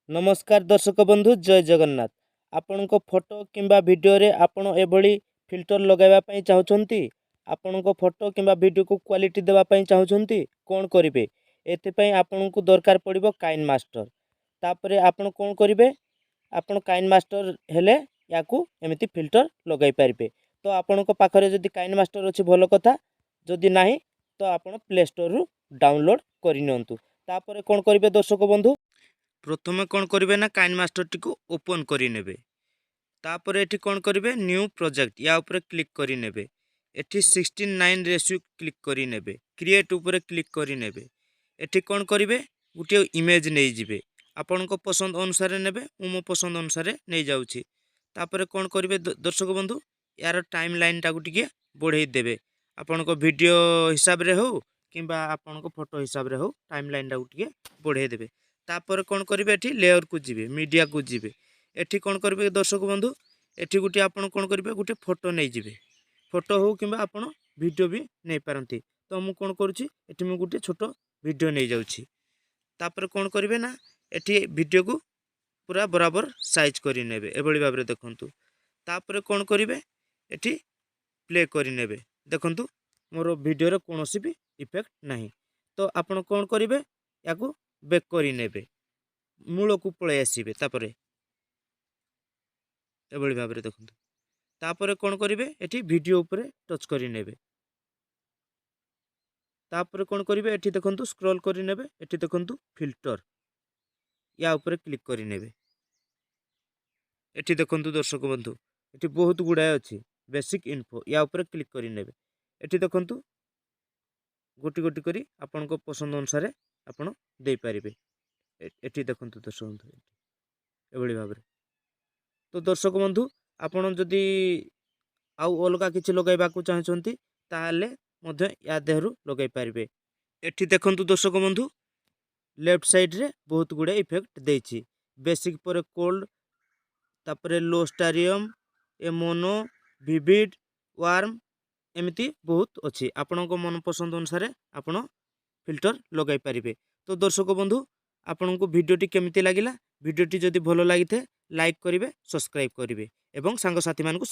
नमस्कार दर्शक बंधु जय जगन्नाथ। आपण फोटो किंबा वीडियो रे आपण एभली फिल्टर लगाइबा पई चाहुचंती। आपण फोटो किंबा वीडियो को क्वालिटी देबा पई चाहुचंती कोन करिवे एते पई आपण को दरकार पड़िबो काइन मास्टर। तापरे आपण कोन करिवे आपण काइन मास्टर हेले याकू एमिति फिल्टर लगाई पारिबे। तो आपण को पाखरे जदि काइन मास्टर अछि भलो कथा, जदि नाही तो आपण प्ले स्टोर रु डाउनलोड करि नियंतु। तापरे कोन करिवे दर्शक बंधु, प्रथम कौन करेंगे ना काइन मास्टर टी को ओपन करें। तापर एठी कौन करेंगे न्यू प्रोजेक्ट या ऊपर क्लिक करें। एठी 16:9 रेशियो क्लिक करें। क्रिएट ऊपर क्लिक करें। एठी कौन करेंगे गोटे इमेज नहीं जिबे आपण को पसंद अनुसार ने मो पसंद अनुसार नहीं जाऊँगी। तापर कौन करेंगे दर्शक बंधु यार टाइम लाइन टाक टिके बढ़े देवे। आपण को वीडियो हिसाब रे हो किंबा आपण को फोटो हिसाब रे हो टाइम लाइन टाक टिके बढ़े देवे। तापर कौन करेंगे एठी लेयर को जीवे मीडिया को जीवे। एठी कौन करेंगे दर्शक बंधु एठी गोटे आपण कौन करेंगे गोटे फोटो नहीं जीवे। फोटो हो कि आपण वीडियो भी नहीं पारंती। तो मु कौन करुच्ची एठी मु गोटे छोट वीडियो नहीं जाऊँगी। तापर कौन करेंगे ना एठी वीडियो को पूरा बराबर साइज करी नेबे एभली भाव में देखंतु। तापर कौन करेंगे एठी प्ले करी नेबे। देखंतु मोर वीडियो रे कोनोसी भी इफेक्ट नहीं। तो आपण कौन करेंगे याकू बैक करी नेबे मूल को पळे आसीबे। तापर एभली भाव में देखंतु। तापर कौन करेंगे एठी वीडियो ऊपर टच करी नेबे। तापर कौन करेंगे एठी देखंतु स्क्रॉल करी नेबे। एठी देखंतु फिल्टर या ऊपर क्लिक करी नेबे। एठी देखंतु दर्शक बंधु एठी बहुत गुड़ाए अछि बेसिक इन्फो या ऊपर क्लिक करी नेबे। एठी देखंतु गोटी गोटी करी आपन को पसंद अनुसार आपन दे पारिबे। एठी देखंतु दर्शक बंधु एभली भाव में। तो दर्शक बंधु आपन जदि आउ अलगा किछि लगाइबा को चाहछंती ताहाले मध्य या देहरु लगाई पारिबे। एठी देखंतु दर्शक बंधु लेफ्ट साइड रे बहुत गुड़े इफेक्ट देछि। बेसिक पर कोल्ड तापरे लो स्टारियम ए मोनो विविड वार्म एमिति बहुत अच्छी। आपण को मन पसंद अनुसार आपण फिल्टर लगाई पारिबे। तो दर्शक बंधु आपण को वीडियोटी केमिति लागिला, वीडियोटी जदि भलो लागि थे लाइक करिवे, सब्सक्राइब करिवे एवं सांग साथी मान को